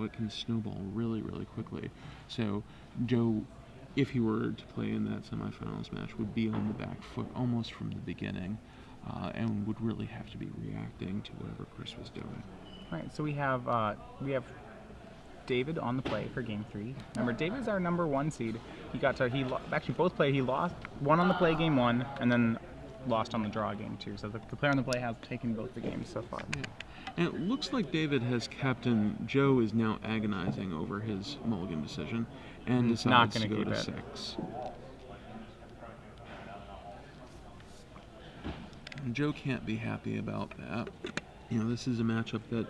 how it can snowball really, really quickly. So Joe, if he were to play in that semifinals match, would be on the back foot almost from the beginning, and would really have to be reacting to whatever Chris was doing. All right, so we have David on the play for Game 3. Remember, David's our #1 seed. Actually both played. He lost one on the play Game 1, and then lost on the draw Game 2. So the player on the play has taken both the games so far. Yeah. And it looks like David has kept, and Joe is now agonizing over his mulligan decision, and decides to go to 6. And Joe can't be happy about that. This is a matchup that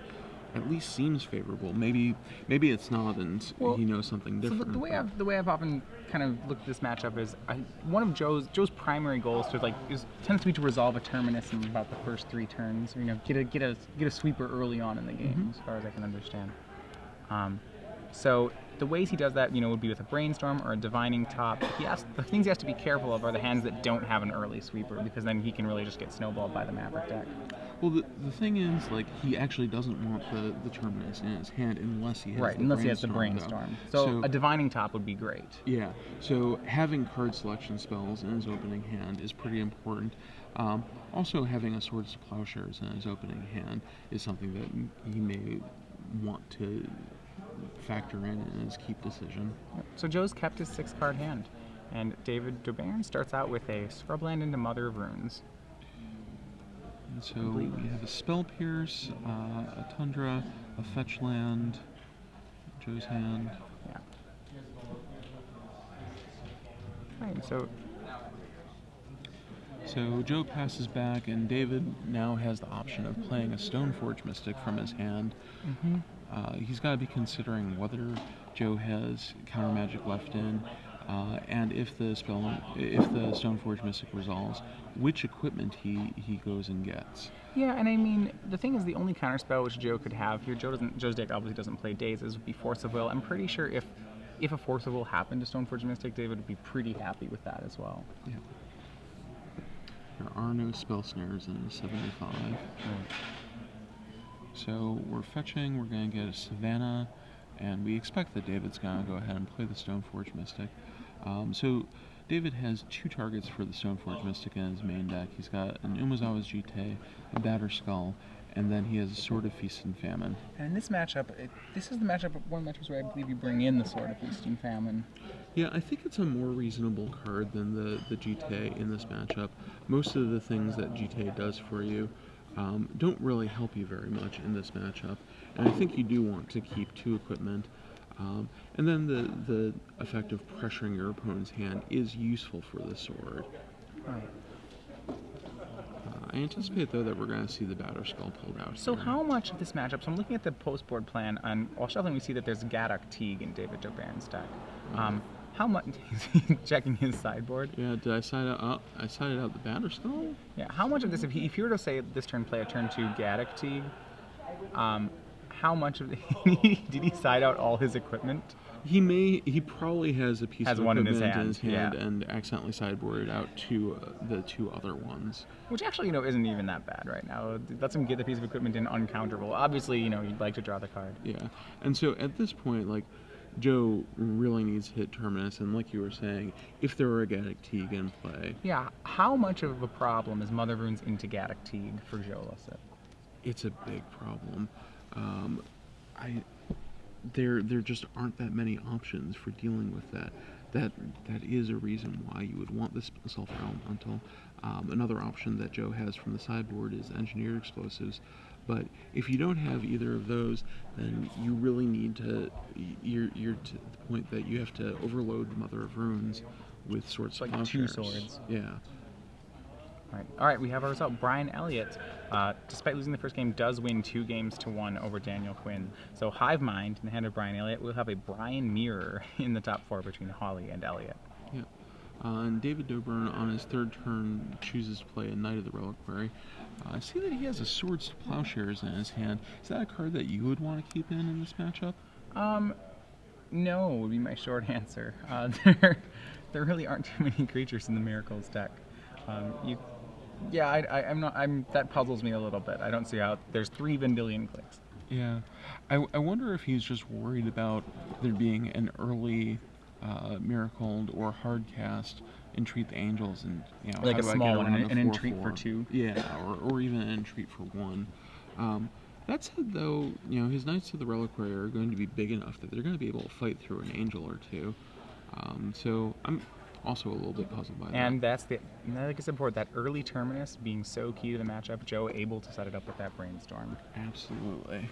at least seems favorable. Maybe it's not, and he knows something different. So the way I've often kind of looked at this matchup is one of Joe's primary goals tends to be to resolve a terminus in about the first 3 turns. Get a sweeper early on in the game, as far as I can understand. So the ways he does that, would be with a brainstorm or a divining top. The things he has to be careful of are the hands that don't have an early sweeper, because then he can really just get snowballed by the Maverick deck. Well, the thing is, he actually doesn't want the terminus in his hand unless he has the brainstorm. So a divining top would be great. Yeah. So having card selection spells in his opening hand is pretty important. Also, having a Swords to Plowshares in his opening hand is something that he may want to factor in his keep decision. So Joe's kept his 6-card hand, and David Doberne starts out with a Scrubland into Mother of Runes. And so we have a Spell Pierce, a Tundra, a Fetch Land, Joe's hand. Yeah. Right, so Joe passes back, and David now has the option of playing a Stoneforge Mystic from his hand. He's got to be considering whether Joe has counter magic left in, and if the Stoneforge Mystic resolves, which equipment he goes and gets. Yeah, and I mean, the thing is, the only counterspell which Joe could have here, Joe's deck obviously doesn't play Dazes, would be Force of Will. I'm pretty sure if a Force of Will happened to Stoneforge Mystic, David would be pretty happy with that as well. Yeah. There are no spell snares in 75. Right. So we're fetching, we're going to get a Savannah, and we expect that David's going to go ahead and play the Stoneforge Mystic. So David has 2 targets for the Stoneforge Mystic in his main deck. He's got an Umezawa's Jitte, a Batterskull, and then he has a Sword of Feast and Famine. And in this matchup, this is the matchup, one of the matchups where I believe you bring in the Sword of Feast and Famine. Yeah, I think it's a more reasonable card than the Jitte in this matchup. Most of the things that Jitte does for you don't really help you very much in this matchup, and I think you do want to keep 2 equipment. And then the effect of pressuring your opponent's hand is useful for the sword. Right. I anticipate, though, that we're going to see the Batterskull pulled out. So how much of this matchup, so I'm looking at the post-board plan, and while shuffling we see that there's Gaddock Teague in David Doberne's deck. How much, checking his sideboard? Yeah, did I side out? I sided out the Batterskull? Yeah, how much of this, if you were to say this turn play a turn 2 Gaddock Teague, how much of did he side out all his equipment? He probably has a piece of one equipment in his hand, and accidentally sideboarded out the 2 other ones. Which actually, isn't even that bad right now. Lets him get the piece of equipment in uncounterable. Obviously, you'd like to draw the card. Yeah, and so at this point, Joe really needs to hit Terminus, and like you were saying, if there were a Gaddock Teague in play... Yeah, how much of a problem is Mother of Runes into Gaddock Teague for Joe Lossett? It's a big problem. There just aren't that many options for dealing with that. That is a reason why you would want this Sulfur Elemental. Another option that Joe has from the sideboard is Engineered Explosives. But if you don't have either of those, then you really need to... You're to the point that you have to overload Mother of Runes with Swords to Plowshares. 2 swords. Yeah. All right, we have our result. Brian Elliott, despite losing the first game, does win 2 games to 1 over Daniel Quinn. So Hive Mind in the hand of Brian Elliott. We'll have a Brian Mirror in the top 4 between Holly and Elliott. Yeah. And David Doberne on his 3rd turn chooses to play a Knight of the Reliquary. I see that he has a Swords to Plowshares in his hand. Is that a card that you would want to keep in this matchup? No, would be my short answer. There really aren't too many creatures in the Miracles deck. I'm not. That puzzles me a little bit. I don't see how there's 3 Vendilion Clicks. Yeah, I wonder if he's just worried about there being an early Miracled or hard cast Entreat the Angels, and Like how a do I small get one, around an a entreat for 4/4? 2. Yeah, or even an Entreat for 1. That said, though, his Knights of the Reliquary are going to be big enough that they're going to be able to fight through an Angel or two. So I'm also a little bit puzzled by that. And that's like I said before, that early Terminus being so key to the matchup. Joe able to set it up with that Brainstorm. Absolutely.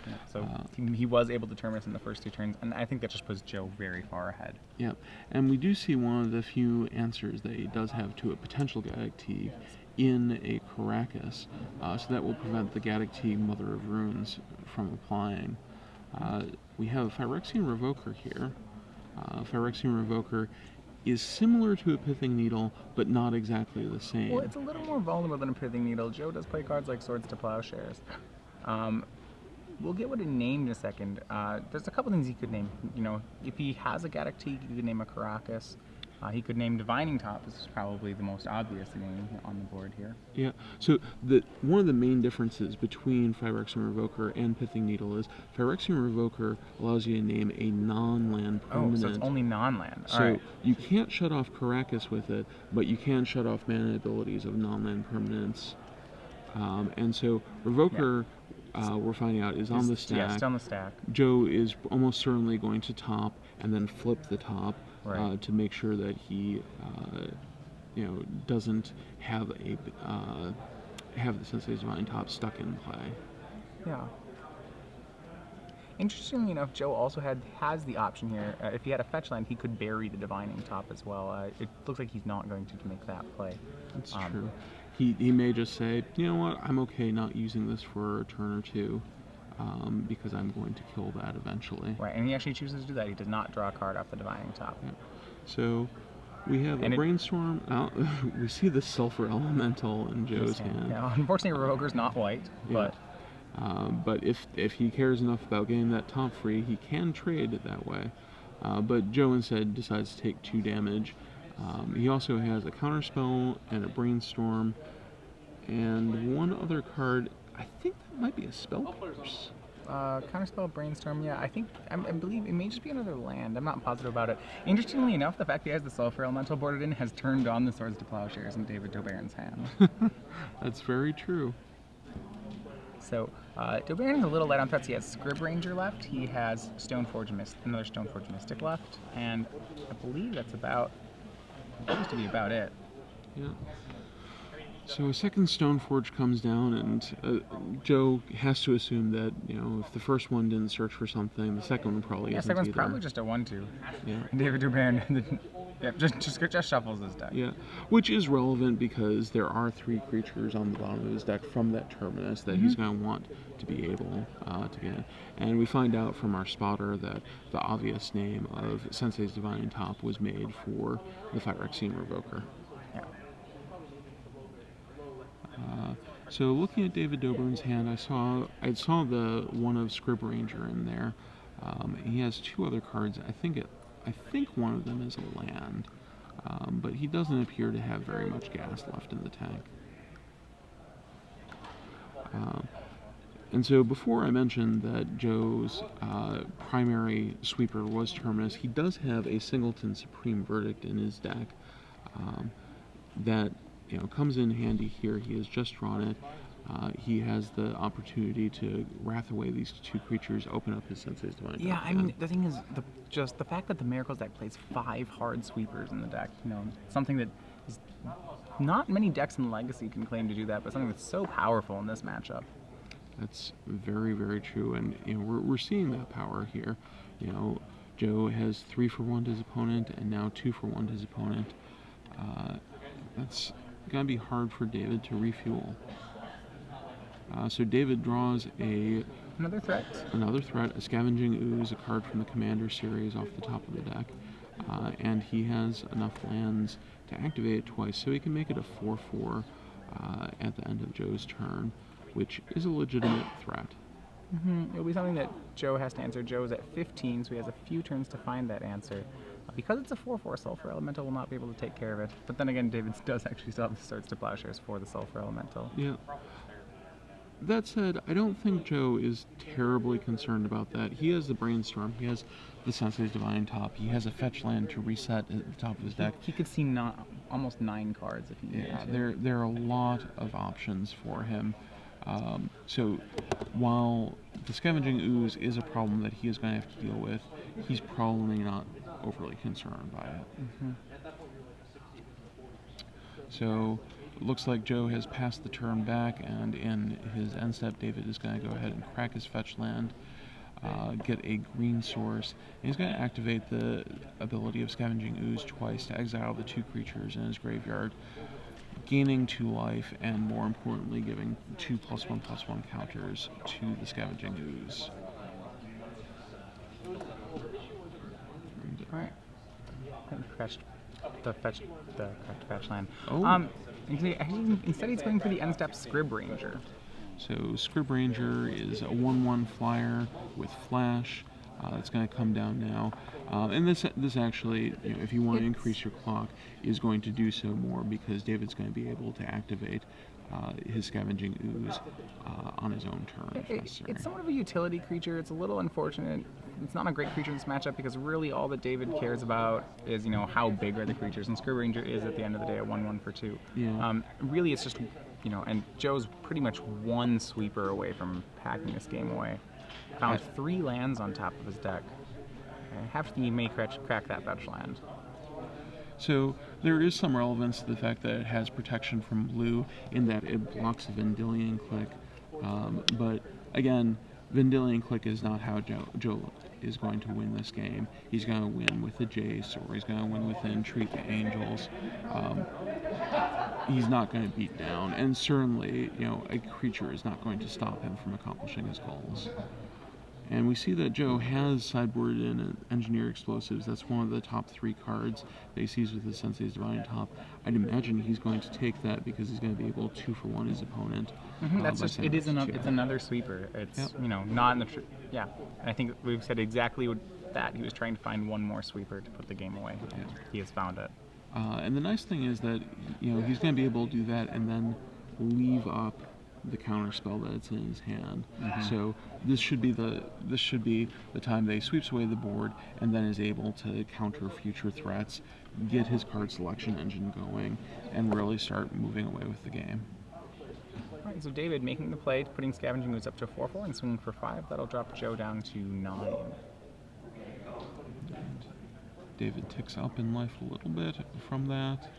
Yeah, so he was able to Terminus in the first 2 turns, and I think that just puts Joe very far ahead. Yep, and we do see one of the few answers that he does have to a potential Gaddock Teeg in a Caracas, so that will prevent the Gaddock Teeg Mother of Runes from applying. We have Phyrexian Revoker here. Phyrexian Revoker is similar to a Pithing Needle, but not exactly the same. Well, it's a little more vulnerable than a Pithing Needle. Joe does play cards like Swords to Plowshares. We'll get what it named in a second. There's a couple things he could name. If he has a Gaddock Teeg, he could name a Caracas. He could name Divining Top. This is probably the most obvious name on the board here. Yeah. So one of the main differences between Phyrexian Revoker and Pithing Needle is Phyrexian Revoker allows you to name a non-land permanent. Oh, so it's only non-land. So right. You can't shut off Caracas with it, but you can shut off mana abilities of non-land permanents. And so Revoker, we're finding out, is on the stack. Yeah, still on the stack. Joe is almost certainly going to top and then flip the top to make sure that he, doesn't have have the Sensei's Divine Top stuck in play. Yeah. Interestingly enough, Joe also has the option here. If he had a fetch land, he could bury the Divining Top as well. It looks like he's not going to make that play. That's true. He may just say, you know what, I'm okay not using this for a turn or two, because I'm going to kill that eventually. Right, and he actually chooses to do that. He does not draw a card off the Divining Top. Yeah. So we have a Brainstorm. We see the Sulfur Elemental in Joe's hand. Yeah, unfortunately, Revoker's not white, but... But if he cares enough about getting that top free, he can trade it that way. But Joe instead decides to take 2 damage. He also has a Counterspell and a Brainstorm, and one other card. I think that might be a Spell Pierce. Counterspell, Brainstorm, yeah, I believe it may just be another land. I'm not positive about it. Interestingly enough, the fact he has the Sulfur Elemental boarded in has turned on the Swords to Plowshares in David Doberne's hand. That's very true. So, Doberne is a little light on threats. He has Scrib Ranger left. He has another Stoneforge Mystic left, and I believe that's supposed to be about it. Yeah. So a second Stoneforge comes down, and Joe has to assume that if the first one didn't search for something, the second one probably isn't. Yeah, second one's either. probably just a 1/2. Yeah. And David Doberne, just shuffles his deck. Yeah, which is relevant because there are 3 creatures on the bottom of his deck from that Terminus that he's going to want to be able to get. And we find out from our spotter that the obvious name of Sensei's Divine Top was made for the Phyrexian Revoker. Yeah. So looking at David Doberne's hand, I saw the one of Scrib Ranger in there. He has 2 other cards. I think one of them is a land, but he doesn't appear to have very much gas left in the tank. And so before I mentioned that Joe's primary sweeper was Terminus, he does have a Singleton Supreme Verdict in his deck that comes in handy here. He has just drawn it. He has the opportunity to wrath away these 2 creatures, open up his Sensei's Divine Top. Yeah, I mean, the thing is, just the fact that the Miracles deck plays 5 hard sweepers in the deck, something that is not many decks in Legacy can claim to do that, but something that's so powerful in this matchup. That's very, very true, and we're seeing that power here. Joe has 3 for 1 to his opponent, and now 2 for 1 to his opponent. That's gonna be hard for David to refuel. So David draws another threat, a Scavenging Ooze, a card from the Commander series off the top of the deck, and he has enough lands to activate it twice, so he can make it a 4/4 at the end of Joe's turn, which is a legitimate threat. It'll be something that Joe has to answer. Joe's at 15, so he has a few turns to find that answer. Because it's a 4/4, Sulfur Elemental will not be able to take care of it. But then again, David does actually still have the Swords to Plowshares for the Sulfur Elemental. Yeah. That said, I don't think Joe is terribly concerned about that. He has the Brainstorm. He has the Sensei's Divine top. He has a fetch land to reset at the top of his deck. He could see almost 9 cards if he needed to. There are a lot of options for him. So while the Scavenging Ooze is a problem that he is going to have to deal with, he's probably not overly concerned by it. Mm-hmm. So it looks like Joe has passed the turn back, and in his end step, David is going to go ahead and crack his fetch land, get a green source, and he's going to activate the ability of Scavenging Ooze twice to exile the 2 creatures in his graveyard, gaining 2 life, and more importantly, giving 2 +1/+1 counters to the Scavenging Ooze. Alright. Crashed the cracked fetch land. Oh. Instead he's going for the end step Scrib Ranger. So Scrib Ranger is a 1/1 flyer with flash. It's going to come down now, and this actually, if you want to increase your clock, is going to do so more because David's going to be able to activate his Scavenging Ooze on his own turn if necessary. It's somewhat of a utility creature. It's a little unfortunate. It's not a great creature in this matchup because really all that David cares about is how big are the creatures, and Scrib Ranger is at the end of the day a 1/1 for 2. Yeah. Really, it's just and Joe's pretty much 1 sweeper away from packing this game away. Found 3 lands on top of his deck. I have to think he may crack that fetch land. So there is some relevance to the fact that it has protection from blue in that it blocks a Vendilion Click. But again, Vendilion Click is not how Joe is going to win this game. He's going to win with the Jace, or he's going to win with Entreat the Angels. He's not going to beat down, and certainly, a creature is not going to stop him from accomplishing his goals. And we see that Joe has sideboarded in Engineer Explosives. That's one of the top 3 cards that he sees with his Sensei's Divine top. I'd imagine he's going to take that because he's going to be able to 2-for-1 his opponent. That's just it's another sweeper. It's not in the And I think we've said exactly that. He was trying to find one more sweeper to put the game away. And he has found it. And the nice thing is that he's going to be able to do that and then leave up the counter spell that it's in his hand. Mm-hmm. So this should be the time that he sweeps away the board and then is able to counter future threats, get his card selection engine going, and really start moving away with the game. Alright, so David making the play, putting Scavenging Ooze up to 4/4 and swinging for 5. That'll drop Joe down to 9. And David ticks up in life a little bit from that.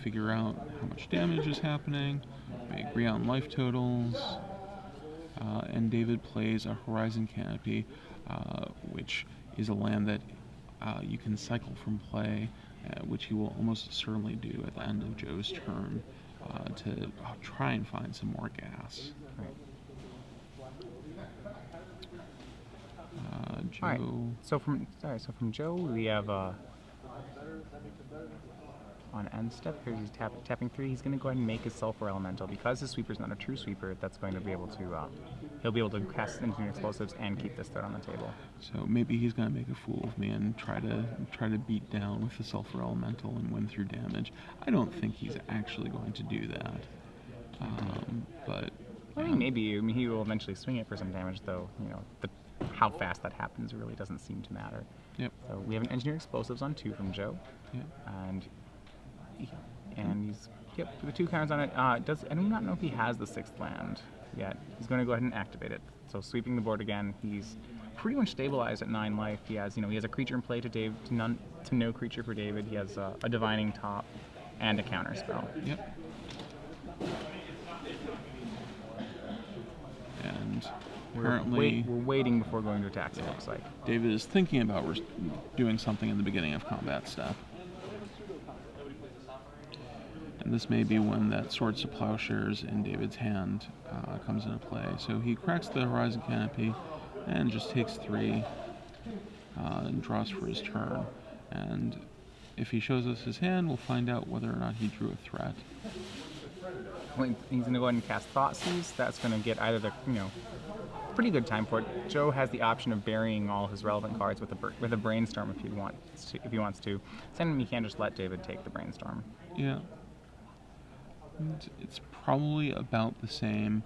Figure out how much damage is happening, we agree on life totals, and David plays a Horizon Canopy, which is a land that you can cycle from play, which he will almost certainly do at the end of Joe's turn to try and find some more gas. Joe. Right. So from Joe we have on end step here he's tapping 3. He's going to go ahead and make his Sulfur Elemental because his sweeper's not a true sweeper. That's going to be able to he'll be able to cast Engineering Explosives and keep this threat on the table. So maybe he's going to make a fool of me and try to beat down with the Sulfur Elemental and win through damage. I don't think he's actually going to do that. But I mean, maybe. I mean, he will eventually swing it for some damage, though. How fast that happens really doesn't seem to matter. Yep. So we have an Engineer Explosives on 2 from Joe. Yep. And he's with 2 counters on it. I do not know if he has the 6th land yet. He's going to go ahead and activate it. So sweeping the board again. He's pretty much stabilized at 9 life. He has he has a creature in play to no creature for David. He has a Divining Top and a counter spell. Yep. And apparently we're waiting before going to attacks. It looks like David is thinking about doing something in the beginning of combat step. And this may be when that Swords to Plowshares in David's hand comes into play. So he cracks the Horizon Canopy and just takes 3 and draws for his turn. And if he shows us his hand, we'll find out whether or not he drew a threat. He's going to go ahead and cast Thoughtseize. That's going to get either the pretty good time for it. Joe has the option of burying all his relevant cards with a Brainstorm if he wants to. Send him, he can just let David take the Brainstorm. Yeah. And it's probably about the same.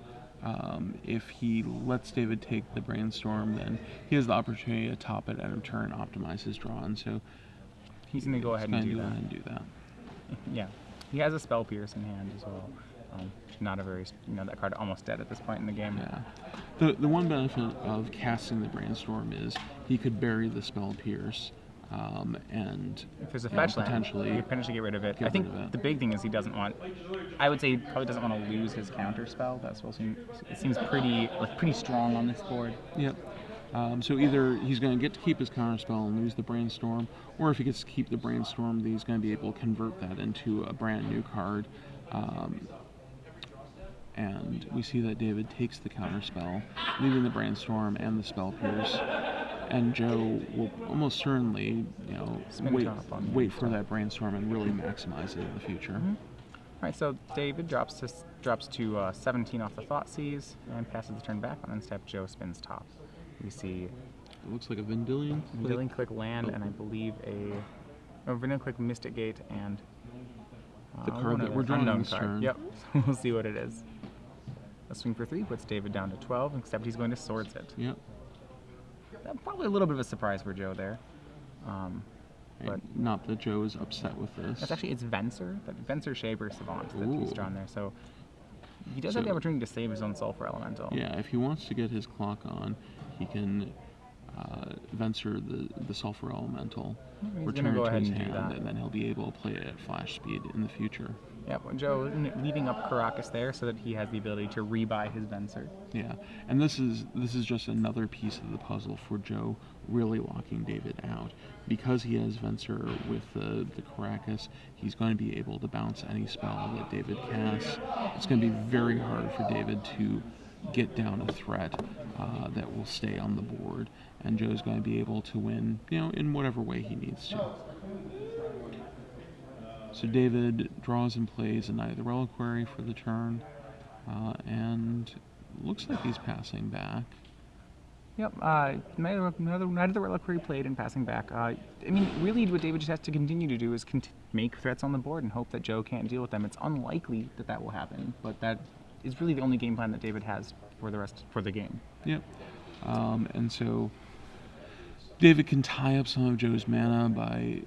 If he lets David take the Brainstorm, then he has the opportunity to top it end of turn, optimize his draw, and so he's going to go ahead and do go that. ahead and do that. Yeah, he has a Spell Pierce in hand as well. Not a very, that card almost dead at this point in the game. Yeah. The one benefit of casting the Brainstorm is he could bury the Spell Pierce, and if there's a fetch land, potentially he could potentially get rid of it. I think the big thing is he doesn't want. I would say he probably doesn't want to lose his counter spell. That spell seems pretty strong on this board. Yep. So either he's going to get to keep his counterspell and lose the Brainstorm, or if he gets to keep the Brainstorm, he's going to be able to convert that into a brand new card. And we see that David takes the counterspell, leaving the Brainstorm and the Spell Pierce. And Joe will almost certainly, wait for that Brainstorm and really maximize it in the future. Mm-hmm. All right, so David drops to 17 off the Thoughtseize and passes the turn back. On end step, Joe spins top. We see it looks like a Vendilion Click land, and I believe a Vendilion Click Mystic Gate and the card that we're drawing this turn. Yep, so we'll see what it is. A swing for 3 puts David down to 12, except he's going to Swords it. Yep. Probably a little bit of a surprise for Joe there. But not that Joe is upset with this. That's actually, it's Venser, that Venser Shaper Savant that he's drawn there. So he does have the opportunity to save his own Sulfur Elemental. Yeah, if he wants to get his clock on, he can Venser the Sulfur Elemental, return it to his hand, and then he'll be able to play it at flash speed in the future. Yep, Joe leaving up Caracas there so that he has the ability to rebuy his Venser. Yeah, and this is just another piece of the puzzle for Joe really locking David out. Because he has Venser with the Caracas, he's going to be able to bounce any spell that David casts. It's going to be very hard for David to get down a threat that will stay on the board, and Joe's going to be able to win, in whatever way he needs to. So David draws and plays a Knight of the Reliquary for the turn, and looks like he's passing back. Yep, Knight of the Reliquary played and passing back. Really what David just has to continue to do is make threats on the board and hope that Joe can't deal with them. It's unlikely that will happen, but that is really the only game plan that David has for the game. Yep, and so David can tie up some of Joe's mana by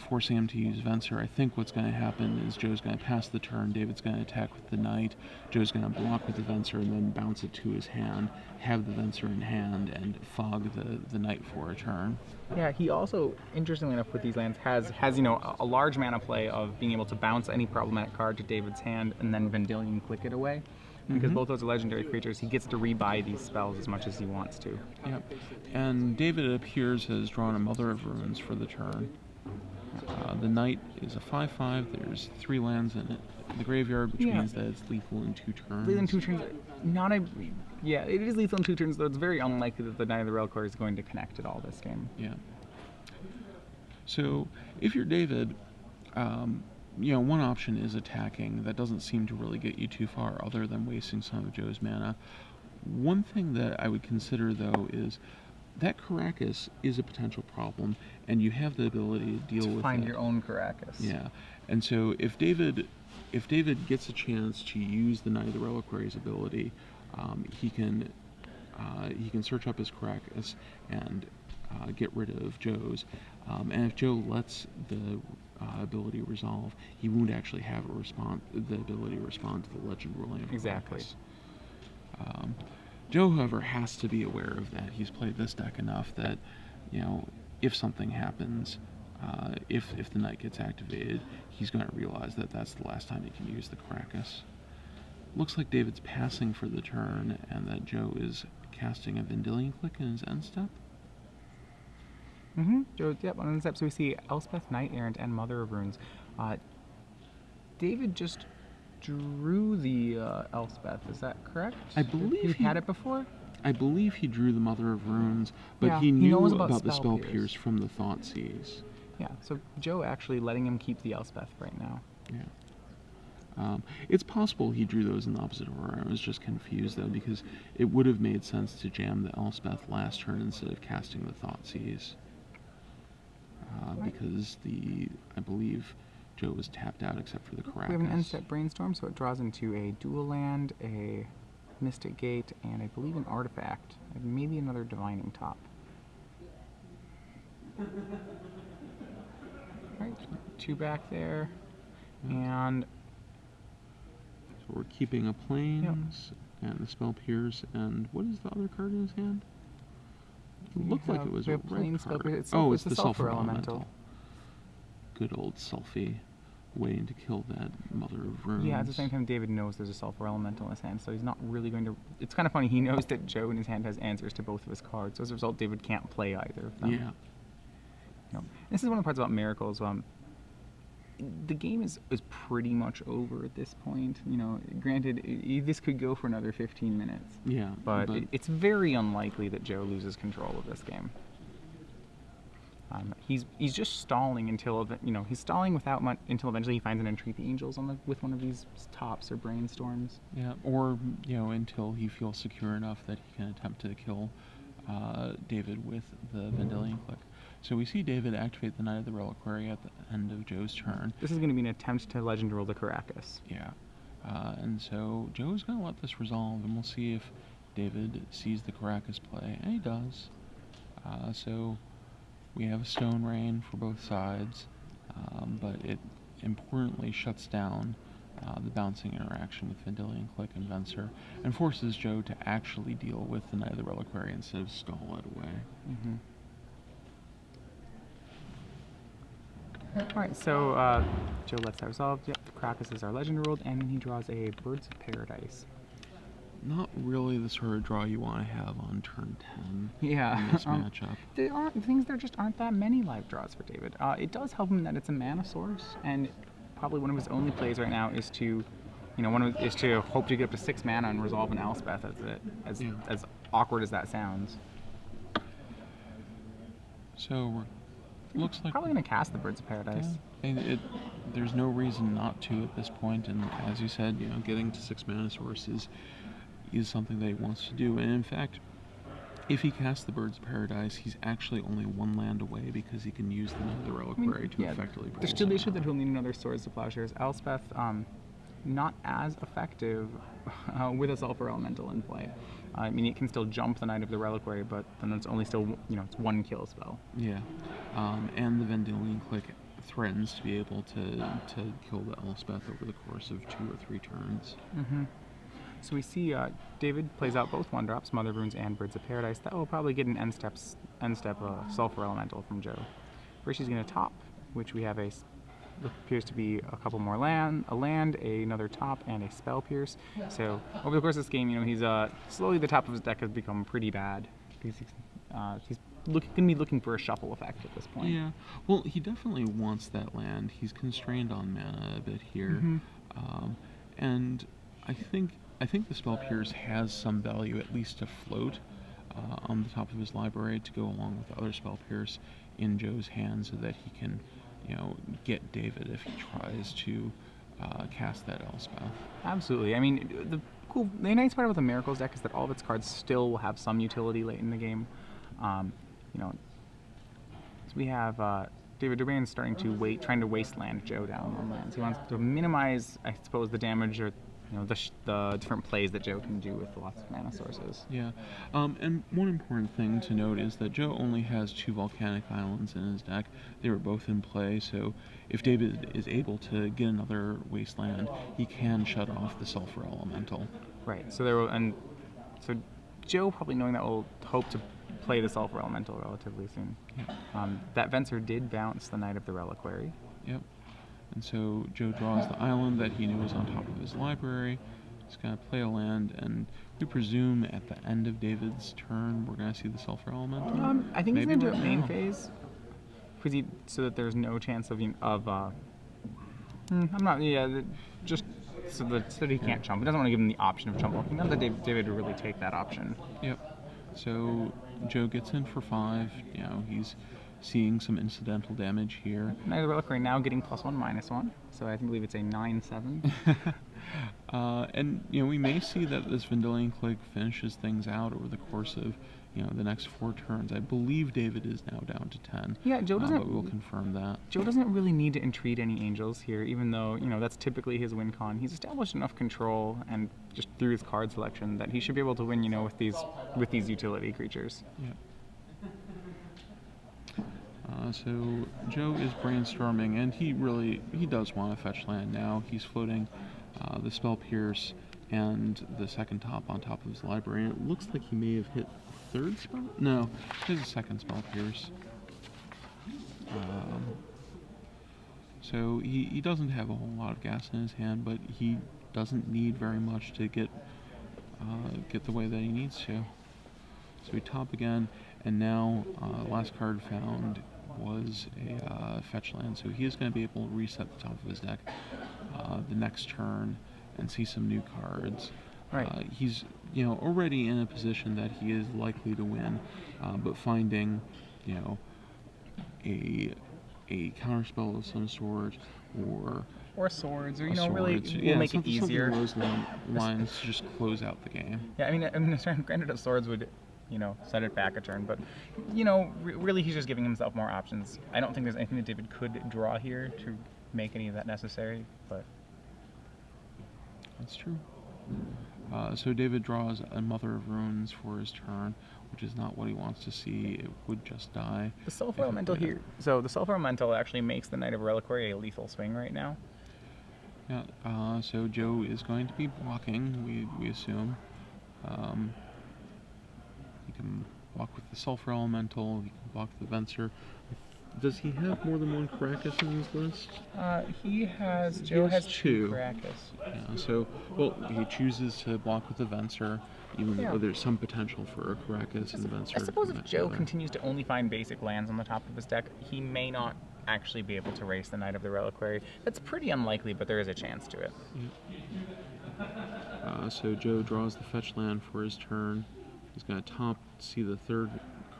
forcing him to use Venser. I think what's going to happen is Joe's going to pass the turn, David's going to attack with the Knight, Joe's going to block with the Venser and then bounce it to his hand, have the Venser in hand, and fog the Knight for a turn. Yeah, he also, interestingly enough, with these lands, has a large mana play of being able to bounce any problematic card to David's hand and then Vendilion Click it away. Because both those are legendary creatures, he gets to rebuy these spells as much as he wants to. Yep. And David, it appears, has drawn a Mother of Runes for the turn. The Knight is a 5/5. There's 3 lands in the graveyard, which means that it's lethal in 2 turns. Lethal in 2 turns. It is lethal in 2 turns, though it's very unlikely that the Knight of the Reliquary is going to connect at all this game. Yeah. So if you're David, one option is attacking. That doesn't seem to really get you too far, other than wasting some of Joe's mana. One thing that I would consider, though, is that Caracas is a potential problem, and you have the ability to deal with it. Find your own Caracas. Yeah, and so if David gets a chance to use the Knight of the Reliquary's ability, he can search up his Caracas and get rid of Joe's. And if Joe lets the ability resolve, he won't actually have the ability to respond to the Legend ruling of Exactly. Caracas. Joe, however, has to be aware of that. He's played this deck enough that, if something happens, if the Knight gets activated, he's going to realize that that's the last time he can use the Caracas. Looks like David's passing for the turn, and that Joe is casting a Vendilion Click in his end step. Joe, yep, on end step. So we see Elspeth, Knight Errant, and Mother of Runes. David just drew the Elspeth, is that correct? I believe he had it before? I believe he drew the Mother of Runes, but he knew about the Spell Pierce from the Thoughtseize. Yeah, so Joe actually letting him keep the Elspeth right now. Yeah. It's possible he drew those in the opposite order. I was just confused, though, because it would have made sense to jam the Elspeth last turn instead of casting the Thoughtseize. Because I believe Joe was tapped out except for the Caracas. We have an end-step Brainstorm, so it draws into a dual land, a Mystic Gate, and I believe an artifact, and maybe another Divining Top. Alright, 2 back there, and so we're keeping a Plains, and the Spell Pierce, and what is the other card in his hand? It looked like it was a red card. It's the Sulfur Elemental. Good old Sulfie, waiting to kill that Mother of Runes. Yeah, at the same time, David knows there's a Sulfur Elemental in his hand, so he's not really going to... It's kind of funny, he knows that Joe in his hand has answers to both of his cards, so as a result, David can't play either of them. Yeah. This is one of the parts about Miracles. The game is pretty much over at this point. Granted, this could go for another 15 minutes. Yeah. But it's very unlikely that Joe loses control of this game. He's just stalling until he's stalling without much until eventually he finds an Entreat the Angels with one of these tops or Brainstorms. Yeah, or until he feels secure enough that he can attempt to kill David with the Vendilion Click. So we see David activate the Knight of the Reliquary at the end of Joe's turn. This is going to be an attempt to Legend Roll the Caracas. Yeah, and so Joe's going to let this resolve, and we'll see if David sees the Caracas play, and he does. So we have a Stone Rain for both sides, but it importantly shuts down the bouncing interaction with Vendilion Click and Venser, and forces Joe to actually deal with the Knight of the Reliquary instead of stall it away. Mm-hmm. Alright, so Joe lets that resolve. Yep, the Caracas is our Legend Rolled, and then he draws a Birds of Paradise. Not really the sort of draw you want to have on turn 10 yeah. in this matchup. There just aren't that many live draws for David. It does help him that it's a mana source, and probably one of his only plays right now is to, is to hope to get up to 6 mana and resolve an Elspeth. As awkward as that sounds. So looks like probably going to cast the Birds of Paradise. Yeah, there's no reason not to at this point, and as you said, getting to 6 mana sources is something that he wants to do. And in fact, if he casts the Birds of Paradise, he's actually only 1 land away because he can use the Knight of the Reliquary to effectively. There's still the issue that he'll need another Swords to Plowshares. Elspeth, not as effective with a Sulfur Elemental in play. I mean, it can still jump the Knight of the Reliquary, but then it's only still, it's 1 kill spell. Yeah, and the Vendilion Click threatens to be able to kill the Elspeth over the course of 2 or 3 turns. Mm-hmm. So we see David plays out both 1-drops, Mother of Runes and Birds of Paradise. That will probably get an end step Sulfur Elemental from Joe. First he's going to top, which we have appears to be a couple more another top, and a Spell Pierce. So over the course of this game, he's slowly the top of his deck has become pretty bad. He's going to be looking for a shuffle effect at this point. Yeah, well, he definitely wants that land. He's constrained on mana a bit here, and I think the Spell Pierce has some value, at least to float on the top of his library to go along with the other Spell Pierce in Joe's hand, so that he can get David if he tries to cast that Elspeth. Absolutely. I mean, the nice part about the Miracles deck is that all of its cards still will have some utility late in the game. So we have David Doberne starting to trying to wasteland Joe down on lands. He wants to minimize, I suppose, the damage or the different plays that Joe can do with lots of mana sources. Yeah, and one important thing to note is that Joe only has 2 Volcanic Islands in his deck. They were both in play, so if David is able to get another Wasteland, he can shut off the Sulfur Elemental. Right, so so Joe, probably knowing that, will hope to play the Sulfur Elemental relatively soon. Yeah. That Venser did bounce the Knight of the Reliquary. Yep. And so Joe draws the island that he knew was on top of his library. He's going to play a land, and we presume at the end of David's turn we're going to see the Sulfur Elemental. I think he's going to do it main phase, so that there's no chance of just so that he can't chump. He doesn't want to give him the option of chump walking. Not that David would really take that option. Yep. So Joe gets in for 5. He's seeing some incidental damage here. Knight of the Reliquary now getting +1/-1, so I believe it's a 9/7. And we may see that this Vendilion Click finishes things out over the course of the next 4 turns. I believe David is now down to 10. Yeah, Joe doesn't. But we'll confirm that. Joe doesn't really need to entreat any angels here, even though that's typically his win con. He's established enough control, and just through his card selection, that he should be able to win. With these utility creatures. Yeah. So Joe is brainstorming, and he does want to fetch land now. He's floating the Spell Pierce and the second top on top of his library. And it looks like he may have hit the third spell? No, his second Spell Pierce. So he doesn't have a whole lot of gas in his hand, but he doesn't need very much to get the way that he needs to. So we top again, and now last card found was a fetch land, so he is going to be able to reset the top of his deck the next turn and see some new cards. Right. He's already in a position that he is likely to win, but finding a counterspell of some sort, or swords, or swords, really will make it easier. Something along those lines to just close out the game. Yeah, I mean, granted, a swords would set it back a turn, but really he's just giving himself more options. I don't think there's anything that David could draw here to make any of that necessary, but that's true. So David draws a Mother of Runes for his turn, which is not what he wants to see. It would just die. The Sulfur Elemental here. So the Sulfur Elemental actually makes the Knight of Reliquary a lethal swing right now. Yeah. So Joe is going to be blocking. We assume. He can block with the Sulfur Elemental. He can block the Venser. Does he have more than one Caracas in his list? Joe has 2 Caracas. Yeah, so, he chooses to block with the Venser, even though there's some potential for a Caracas and the Venser. I suppose if Joe continues to only find basic lands on the top of his deck, he may not actually be able to race the Knight of the Reliquary. That's pretty unlikely, but there is a chance to it. Yeah. So Joe draws the fetch land for his turn. He's going to see the third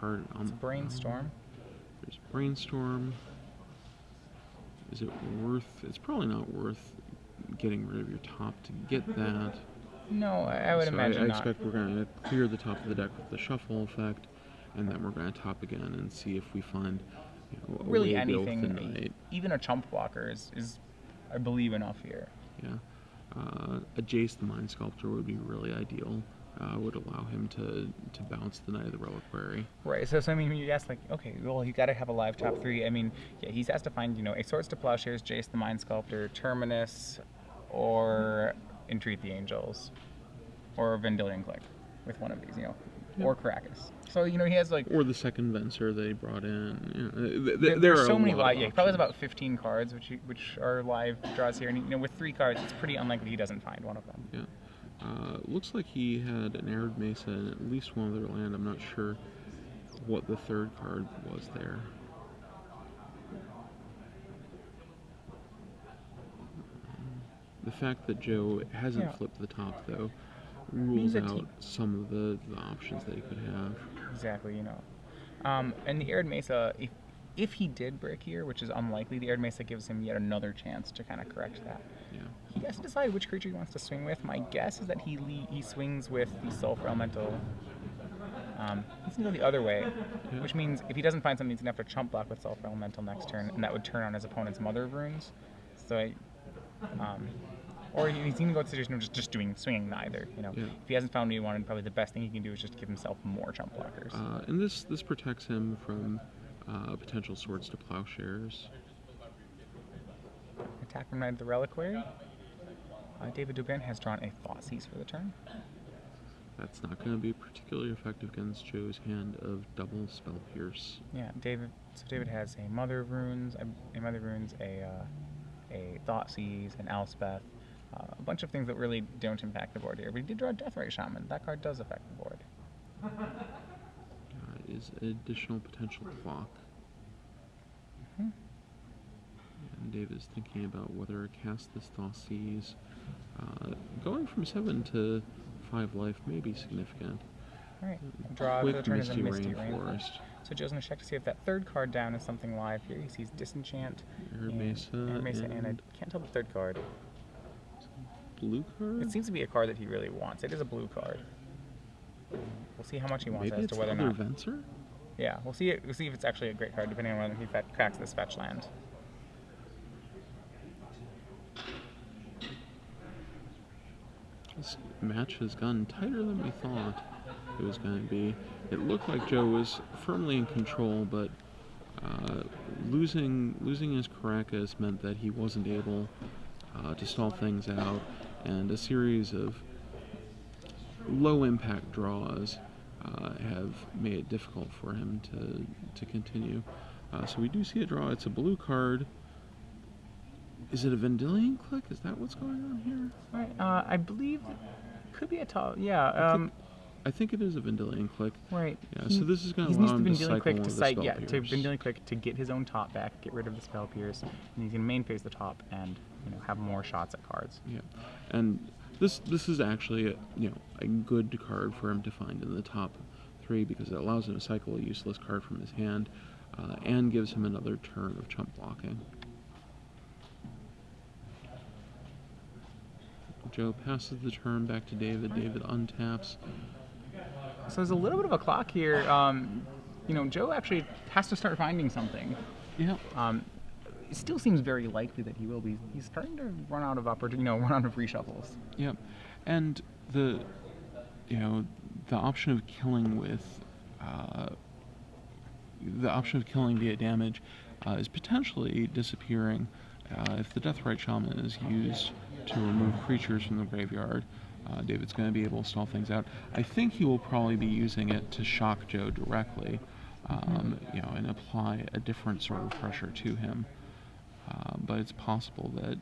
card on the Brainstorm. There's Brainstorm. Is it worth? It's probably not worth getting rid of your top to get that. No, I would imagine not. I expect we're going to clear the top of the deck with the shuffle effect, and then we're going to top again and see if we find a really way anything. to build the Knight. Even a chump blocker is, I believe, enough here. Yeah. A Jace the Mind Sculptor would be really ideal. Would allow him to bounce the Knight of the Reliquary. Right, so I mean, you ask, like, okay, well, you got to have a live top 3. I mean, yeah, he has to find, a Swords to Plowshares, Jace the Mind Sculptor, Terminus, or Entreat the Angels, or Vendilion Click with one of these, or Caracas. So, he has, like... Or the second Venser they brought in. There are so many live... Yeah, he probably has about 15 cards, which are live draws here. And, with 3 cards, it's pretty unlikely he doesn't find one of them. Yeah. Looks like he had an Arid Mesa and at least one other land. I'm not sure what the third card was there. The fact that Joe hasn't flipped the top, though, rules out some of the options that he could have. Exactly, and the Arid Mesa, if he did brick here, which is unlikely, the Arid Mesa gives him yet another chance to kind of correct that. Yeah. He has to decide which creature he wants to swing with. My guess is that he swings with the Sulfur Elemental. He's going to go the other way, which means if he doesn't find something, he's going to have to chump block with Sulfur Elemental next turn, and that would turn on his opponent's Mother of Runes. So, or he's going to go to the situation of just swinging neither. If he hasn't found what he wanted, probably the best thing he can do is just give himself more chump blockers. And this protects him from potential Swords to Plowshares. Attack from Knight of the Reliquary. David Doberne has drawn a Thoughtseize for the turn. That's not going to be particularly effective against Joe's hand of double Spell Pierce. Yeah, David has a Mother of Runes, a Thoughtseize, an Elspeth, a bunch of things that really don't impact the board here. But he did draw a Deathrite Shaman. That card does affect the board. Is an additional potential clock. Mm-hmm. And Dave is thinking about whether to cast this Thoughtseize. Going from 7 to 5 life may be significant. Alright, draw for the turn is a Misty Rainforest. So Joe's going to check to see if that third card down is something live here. He sees Disenchant, Arid Mesa, and I can't tell the third card. Blue card? It seems to be a card that he really wants. It is a blue card. We'll see how much he wants Maybe as it's to whether or other not. Venser? Yeah, we'll see it. We'll see if it's actually a great card, depending on whether he cracks this fetch land. This match has gone tighter than we thought it was going to be. It looked like Joe was firmly in control, but losing his Caracas meant that he wasn't able to stall things out, and a series of low-impact draws have made it difficult for him to continue. So we do see a draw. It's a blue card. Is it a Vendilion Click? Is that what's going on here? Right. I believe it could be a top. Yeah. I think it is a Vendilion Click. Right. Yeah. So this is going to allow him to cycle one of the Spell Pierce. To Vendilion Click to get his own top back, get rid of the Spell Pierce, and he's going to main phase the top and have more shots at cards. Yeah. And this is actually a good card for him to find in the top 3 because it allows him to cycle a useless card from his hand and gives him another turn of chump blocking. Joe passes the turn back to David. David untaps. So there's a little bit of a clock here. Joe actually has to start finding something. Yeah. It still seems very likely that he will be. He's starting to run out of run out of reshuffles. Yep. And the option of killing with via damage is potentially disappearing if the Deathrite Shaman is used to remove creatures from the graveyard. David's going to be able to stall things out. I think he will probably be using it to shock Joe directly, and apply a different sort of pressure to him. But it's possible that,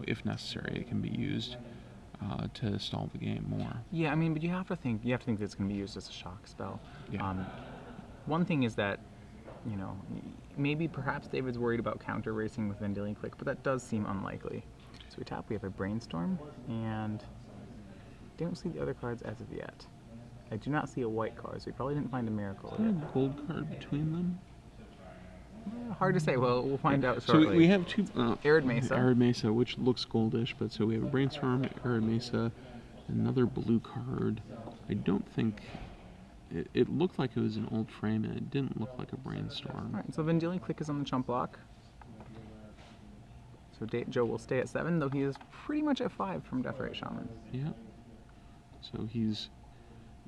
if necessary, it can be used to stall the game more. Yeah, I mean, but you have to think that it's going to be used as a shock spell. Yeah. One thing is that, maybe perhaps David's worried about counter racing with Vendilion Click, but that does seem unlikely. So we tap, we have a Brainstorm, and don't see the other cards as of yet. I do not see a white card, so we probably didn't find a miracle Is there yet. a gold card between them? Hard to say. Well, we'll find out shortly. So we have two... Arid Mesa. Arid Mesa, which looks goldish, but so we have a Brainstorm, Arid Mesa, another blue card. I don't think... It looked like it was an old frame, and it didn't look like a Brainstorm. Alright, so Vendilion Click is on the chump block. So Joe will stay at 7, though he is pretty much at 5 from Deathrite Shaman. Yeah. So he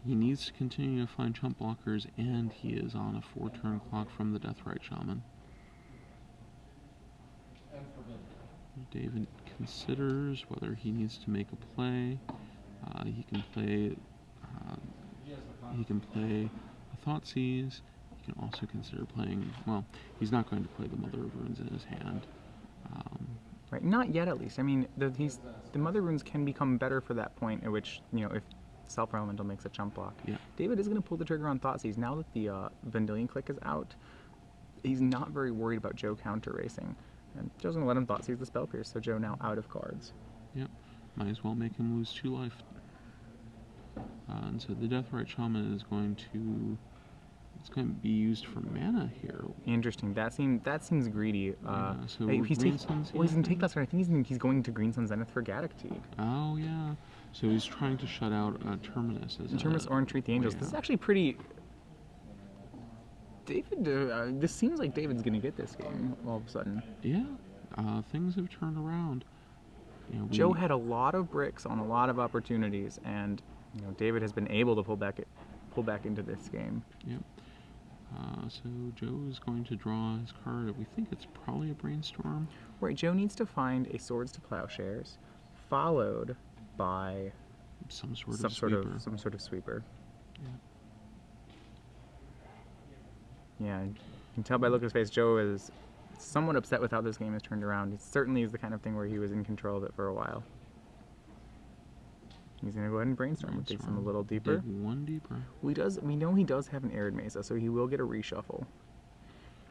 needs to continue to find chump blockers, and he is on a 4-turn clock from the Deathrite Shaman. David considers whether he needs to make a play. He can play a Thoughtseize. He can also consider playing. Well, he's not going to play the Mother of Runes in his hand. Right, not yet at least. I mean, the Mother Runes can become better for that point at which, if Self-Elemental makes a chump block. Yeah. David is going to pull the trigger on Thoughtseize. Now that the Vendilion Click is out, he's not very worried about Joe counter racing. And Joe's going to let him Thoughtseize the Spell Pierce, so Joe now out of cards. Yep. Might as well make him lose 2 life. And so the Deathrite Shaman is going to... It's going to be used for mana here. Interesting. That seems greedy. So he's Green Sun's he's going to take that. I think he's going to Green Sun Zenith for Gaddock Teeg. Oh, yeah. So he's trying to shut out Terminus. Terminus or Entreat the Angels. Yeah. This is actually pretty... David, this seems like David's going to get this game all of a sudden. Yeah. Things have turned around. Joe had a lot of bricks on a lot of opportunities, and David has been able to pull back into this game. Yep. So Joe is going to draw his card. We think it's probably a Brainstorm. Right, Joe needs to find a Swords to Plowshares, followed by some sort of sweeper. Yeah, you can tell by look at his face, Joe is somewhat upset with how this game has turned around. It certainly is the kind of thing where he was in control of it for a while. He's going to go ahead and Brainstorm, which takes him a little deeper. Dig 1 deeper. We know he does have an Arid Mesa, so he will get a reshuffle.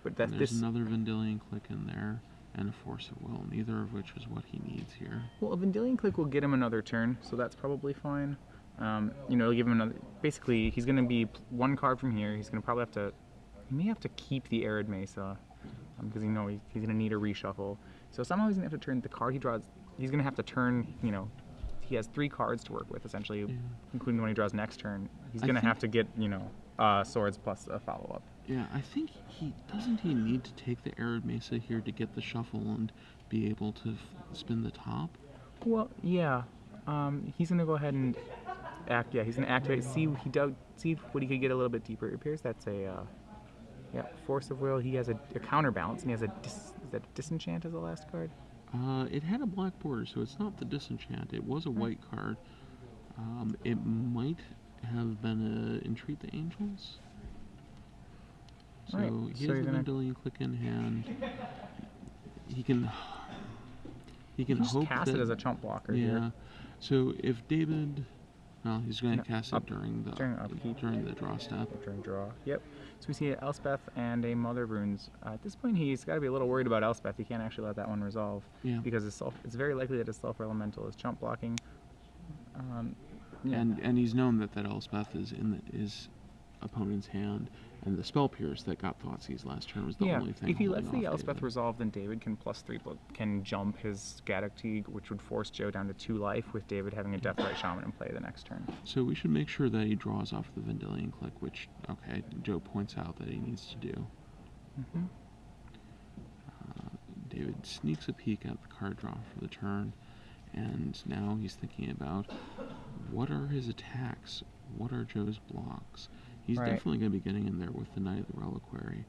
But There's another Vendilion Click in there, and a Force of Will, neither of which is what he needs here. Well, a Vendilion Click will get him another turn, so that's probably fine. It'll give him another... Basically, he's going to be 1 card from here. He's going to probably have to... He may have to keep the Arid Mesa, because he's going to need a reshuffle. So somehow he's going to have to turn the card he draws... He's going to have to turn, he has 3 cards to work with, essentially, Yeah. including when he draws next turn. He's I going to think- have to get, swords plus a follow-up. Yeah, I think he need to take the Arid Mesa here to get the shuffle and be able to spin the top? Well, yeah. He's going to go ahead and he's going to activate, see what he could get a little bit deeper. It appears that's a, Force of Will. He has a counterbalance, and he has is that Disenchant as the last card? It had a black border, so it's not the Disenchant. It was a white card. It might have been a Entreat the Angels. So Right, he so has you're the gonna- Vendilion Click in hand. He can Just hope cast that, it as a chump blocker yeah. here. So if David, well, he's going to No, cast up- it during the during draw step. During draw. Yep. So we see Elspeth and a Mother of Runes. At this point, he's got to be a little worried about Elspeth. He can't actually let that one resolve. Yeah. Because it's very likely that his Sulfur Elemental is chump blocking. And he's known that Elspeth is in his opponent's hand, and the Spell Pierce that got Thoughtseize last turn was the only thing. If he holding lets the off Elspeth David. resolve, then David can can jump his Gaddock, which would force Joe down to 2 life, with David having a Deathrite Shaman in play the next turn. So we should make sure that he draws off the Vendilion Click, which, okay, Joe points out that he needs to do. Mm-hmm. David sneaks a peek at the card draw for the turn, and now he's thinking about what are his attacks, what are Joe's blocks. He's Right. definitely going to be getting in there with the Knight of the Reliquary.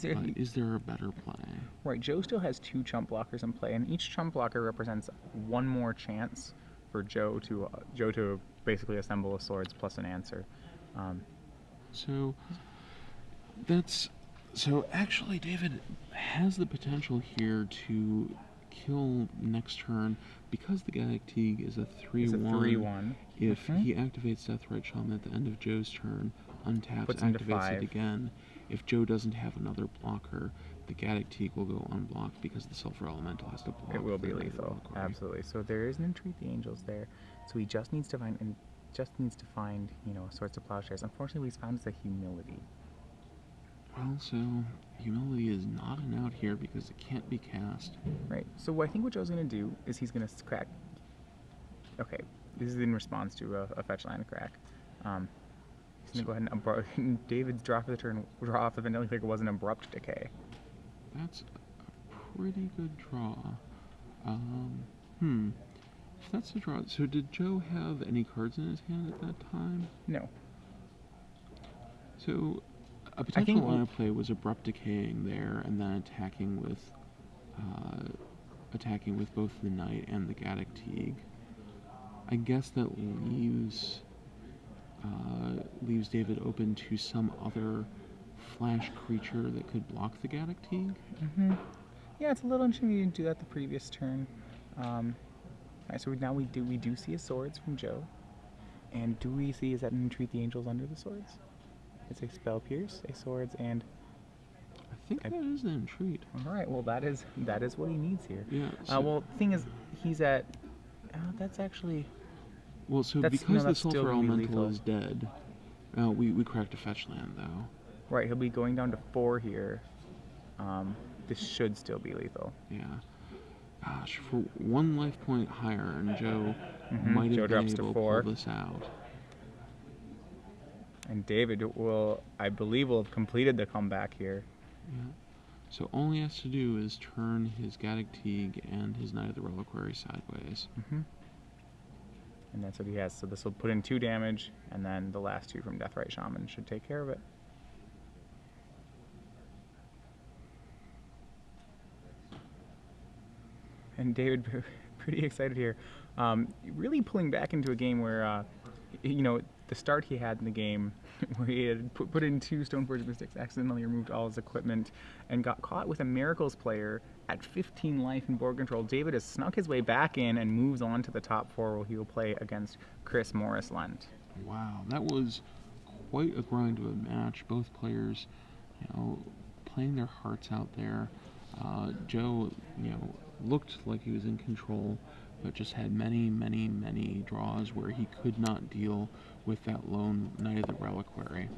But is there a better play? Right, Joe still has 2 chump blockers in play, and each chump blocker represents 1 more chance for Joe to basically assemble a swords plus an answer. So actually David has the potential here to kill next turn because the Gaddock is a 3/1. It's a 3/1. If he activates Deathrite Shaman at the end of Joe's turn, untaps, Puts him to activates 5. it again. If Joe doesn't have another blocker, the Gaddock will go unblocked because the Sulfur Elemental has to block. It will the be Knight of the lethal, Reliquary. absolutely. So there is an Entreat the Angels there. So he just needs to find Swords to Plowshares. Unfortunately, what he's found is a Humility. Well, so Humility is not an out here because it can't be cast. Right. So I think what Joe's going to do is he's going to crack. Okay, this is in response to a fetch land crack. He's going to go ahead and David's draw for the turn, draw off the Vendilion Click was an Abrupt Decay. That's a pretty good draw. If that's a draw, so did Joe have any cards in his hand at that time? No. So a potential line of play was Abrupt Decaying there, and then attacking with both the Knight and the Gaddock. I guess that leaves David open to some other flash creature that could block the Gaddock. Yeah, it's a little interesting you didn't do that the previous turn. Alright, so now we do see a swords from Joe. And do we see, is that an Entreat the Angels under the swords? It's a Spell Pierce, a swords, and I think that is an Entreat. alright, well that is what he needs here. Yeah. Well, the thing is, he's at that's actually Well, so that's- because no, the that's still Sulfur gonna be Elemental lethal. is dead, we cracked a fetch land though. right, he'll be going down to 4 here. This should still be lethal. Yeah. Gosh, for 1 life point higher, and Joe might Joe have been drops to able to 4. pull this out. And David will, I believe, will have completed the comeback here. Yeah. So all he has to do is turn his Gaddock and his Knight of the Reliquary sideways. And that's what he has. So this will put in 2 damage, and then the last 2 from Deathrite Shaman should take care of it. And David, pretty excited here. Really pulling back into a game where, the start he had in the game, where he had put in 2 Stoneforge Mystics, accidentally removed all his equipment, and got caught with a Miracles player at 15 life in board control. David has snuck his way back in and moves on to the top 4, where he will play against Chris Morris-Lent. Wow, that was quite a grind of a match. Both players, playing their hearts out there. Joe, looked like he was in control, but just had many, many, many draws where he could not deal with that lone Knight of the Reliquary.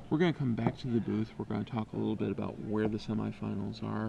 We're going to come back to the booth. We're going to talk a little bit about where the semifinals are,